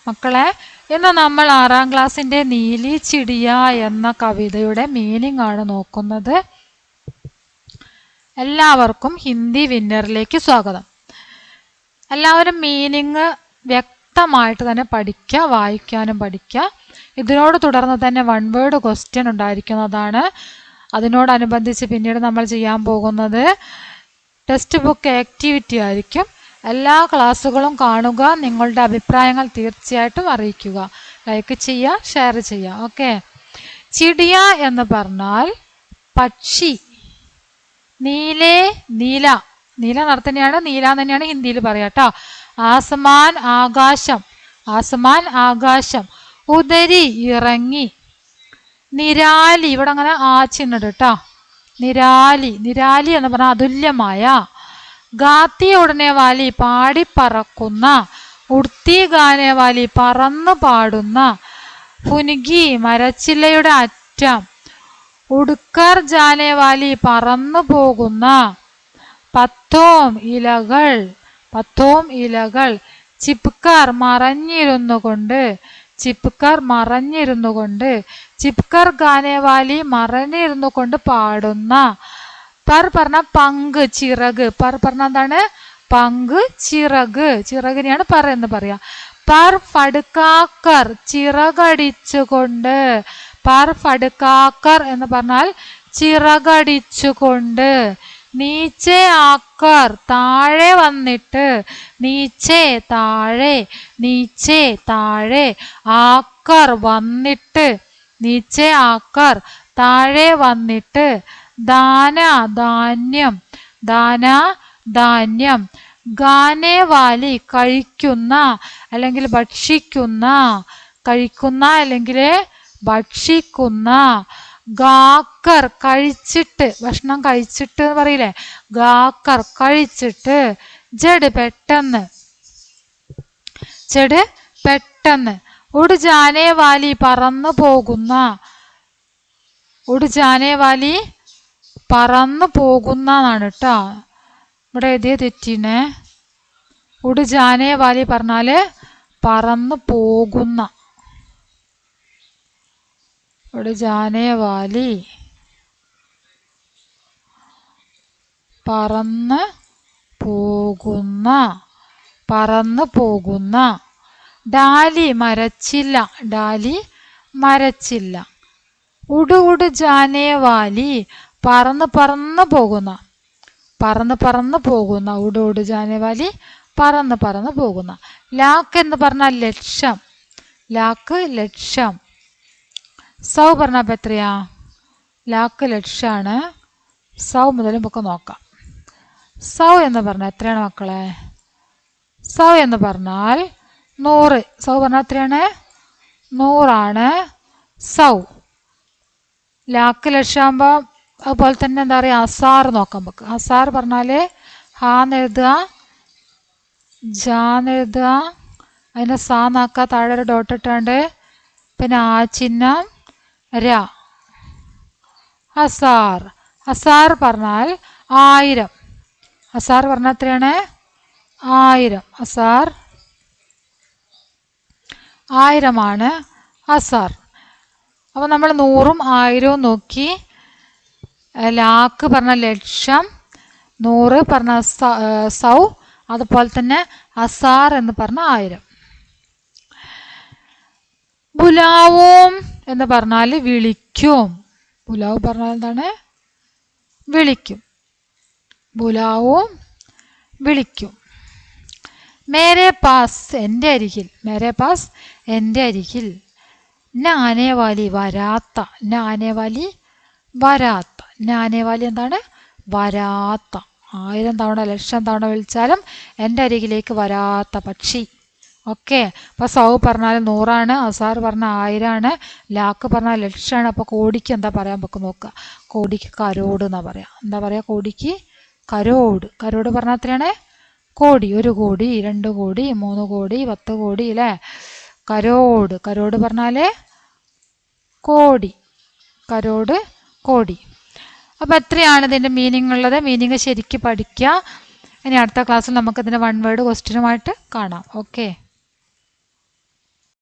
മക്കളെ, ഇന്ന് നമ്മൾ 6ാം ക്ലാസ്സിന്റെ നീലി ചിടിയ എന്ന കവിതയുടെ മീനിങ് ആണ് നോക്കുന്നത്. എല്ലാവർക്കും ഹിന്ദി വിന്നറിലേക്ക് സ്വാഗതം. എല്ലാവരും മീനിങ് വ്യക്തമായിട്ട് തന്നെ പഠിക്കുക, വായിക്കാനും പഠിക്കുക. ഇതിനോട് തുടർന്ന് തന്നെ 1 വേർഡ് ക്വസ്റ്റ്യൻ ഉണ്ടായിരിക്കുന്നതാണ്. അതിനോടനുബന്ധിച്ച് പിന്നീട് നമ്മൾ ചെയ്യാൻ പോകുന്നത് ടെക്സ്റ്റ് ബുക്ക് ആക്ടിവിറ്റി ആയിരിക്കും. എല്ലാ ക്ലാസ്സുകളും കാണുക, നിങ്ങളുടെ അഭിപ്രായങ്ങൾ തീർച്ചയായിട്ടും അറിയിക്കുക, ലൈക്ക് ചെയ്യുക, ഷെയർ ചെയ്യുക. ഓക്കെ. ചിടിയ എന്ന് പറഞ്ഞാൽ പക്ഷി. നീലേ നീല, നീല നടത്തന്നെയാണ്, നീല തന്നെയാണ് ഹിന്ദിയിൽ പറയാം കേട്ടോ. ആസമാൻ ആകാശം, ആസമാൻ ആകാശം. ഉദരി ഇറങ്ങി. നിരാലി, ഇവിടെ അങ്ങനെ ചിഹ്നമുണ്ട് കേട്ടോ. നിരാലി, നിരാലി എന്ന് പറഞ്ഞാൽ അതുല്യമായ. ഗാത്തി ഉടനെ വാലി, പാടിപ്പറക്കുന്ന. ഉടുത്തി ഗാനെ വാലി, പറന്നു പാടുന്ന. ഫുനുഗി, മരച്ചില്ലയുടെ അറ്റം. ഉടുക്കർ ജാനെ വാലി, പറന്നു പോകുന്ന. പത്തോം ഇലകൾ, പത്തോം ഇലകൾ. ചിപ്കർ, മറഞ്ഞിരുന്നു കൊണ്ട്, ചിപ്കർ മറഞ്ഞിരുന്നു കൊണ്ട്. ചിപ്കർ ഗാനെ വാലി, മറഞ്ഞിരുന്നു കൊണ്ട് പാടുന്ന. പർ പറഞ്ഞ പങ്ക്, ചിറക്. പർ പറഞ്ഞ എന്താണ്? പങ്ക്, ചിറക്. ചിറകിനെയാണ് പർ എന്ന് പറയാ. പർ ഫടുക്കാക്കർ, ചിറകടിച്ചുകൊണ്ട്. പർ ഫടുക്കാക്കർ എന്ന് പറഞ്ഞാൽ ചിറകടിച്ചുകൊണ്ട്. നീച്ചെ ആക്കർ, താഴെ വന്നിട്ട്. നീച്ചെ താഴെ, നീച്ചെ താഴെ. ആക്കർ വന്നിട്ട്, നീച്ചെ ആക്കർ താഴെ വന്നിട്ട്. ദാന ധാന്യം, ദാന ധാന്യം. ഗാനെ വാലി, കഴിക്കുന്ന അല്ലെങ്കിൽ ഭക്ഷിക്കുന്ന, കഴിക്കുന്ന അല്ലെങ്കിൽ ഭക്ഷിക്കുന്ന. ഗാക്കർ, കഴിച്ചിട്ട്, ഭക്ഷണം കഴിച്ചിട്ട് എന്ന് പറയില്ലേ, ഗാക്കർ കഴിച്ചിട്ട്. ജഡ് പെട്ടെന്ന്, ജഡ് പെട്ടെന്ന്. ഉഡ് ജാനെ വാലി, പറന്നു പോകുന്ന. ഉഡ് ജാനെ വാലി, പറന്നു പോകുന്ന എന്നാണ് കേട്ടോ. ഇവിടെ എഴുതിയ തെറ്റിനെ. ഉഡ് ജാനെ വാലി പറഞ്ഞാല് പറന്നു പോകുന്ന. ഉഡ് ജാനെ വാലി പറന്ന് പോകുന്ന, പറന്നു പോകുന്ന. ഡാലി മരച്ചില്ല, ഡാലി മരച്ചില്ല. ഉഡ് ഉഡ് ജാനെ വാലി, പറന്ന് പറന്ന് പോകുന്ന, പറന്ന് പറന്ന് പോകുന്ന. ഉഡ് ഉഡ് ജാനെ വാലി, പറന്ന് പറന്ന് പോകുന്ന. ലാക്ക് എന്ന് പറഞ്ഞാൽ ലക്ഷ്യം, ലാക്ക് ലക്ഷ്യം. സൗ പറഞ്ഞപ്പോൾ എത്രയാ? ലാക്ക് ലക്ഷ്യമാണ്. സൗ മുതൽ നമുക്ക് നോക്കാം. സൗ എന്ന് പറഞ്ഞാൽ എത്രയാണ് മക്കളെ? സൗ എന്ന് പറഞ്ഞാൽ 100. സൗ പറഞ്ഞാൽ എത്രയാണ്? 100 സൗ. ലാക്ക് ലക്ഷമാകുമ്പോൾ അതുപോലെ തന്നെ എന്താ പറയുക, അസാർ നോക്കാം നമുക്ക്. അസാർ പറഞ്ഞാൽ ഹാന്ന് എഴുതുക, ജാന്ന് എഴുതുക, അതിനെ സാന്നാക്കുക, താഴെ ഒരു ഡോട്ട് ഇട്ടാണ്ട്, പിന്നെ ആ ചിഹ്നം ര. അസാർ, അസാർ പറഞ്ഞാൽ 1000. അസാർ പറഞ്ഞാൽ എത്രയാണ്? 1000. അസാർ 1000 അസാർ. അപ്പോൾ നമ്മൾ 100ഉം 1000ഉം നോക്കി. ലാക്ക് പറഞ്ഞ ലക്ഷം, 100 പറഞ്ഞ സൗ, അതുപോലെ തന്നെ അസാർ എന്ന് പറഞ്ഞ 1000. ബുലാവും എന്ന് പറഞ്ഞാൽ വിളിക്കും. ബുലാവ് പറഞ്ഞാൽ എന്താണ്? വിളിക്കും. ബുലാവും വിളിക്കും. മേരെ പാസ്, എൻ്റെ അരികിൽ. മേരെ പാസ്, എൻ്റെ അരികിൽ. നാനെ വാലി വരാത്ത, നാനെ വാലി വരാത്ത. നാനെ വാലി എന്താണ്? വരാത്ത. 1000 തവണ 1000 തവണ വിളിച്ചാലും എൻ്റെ അരികിലേക്ക് വരാത്ത പക്ഷി. ഓക്കെ. അപ്പോൾ സൗ പറഞ്ഞാൽ 100, അസാർ പറഞ്ഞാൽ 1000, ലാക്ക് പറഞ്ഞാൽ ലക്ഷമാണ്. അപ്പോൾ കോടിക്ക് എന്താ പറയാൻ നമുക്ക് നോക്കുക. കോടിക്ക് കരോട് എന്നാ പറയാം. എന്താ പറയുക? കോടിക്ക് കരോട്. കരോട് പറഞ്ഞാൽ എത്രയാണ്? കോടി. 1 കോടി, 2 കോടി, 3 കോടി, 10 കോടി അല്ലേ? കരോട്. കരോട് പറഞ്ഞാൽ കോടി. കരോട്, കോടി. അപ്പോൾ എത്രയാണ് ഇതിൻ്റെ മീനിങ് ഉള്ളത്? മീനിങ് ശരിക്കും പഠിക്കുക. ഇനി അടുത്ത ക്ലാസ്സിൽ നമുക്കിതിൻ്റെ 1 വേർഡ് ക്വസ്റ്റ്യനുമായിട്ട് കാണാം. ഓക്കെ.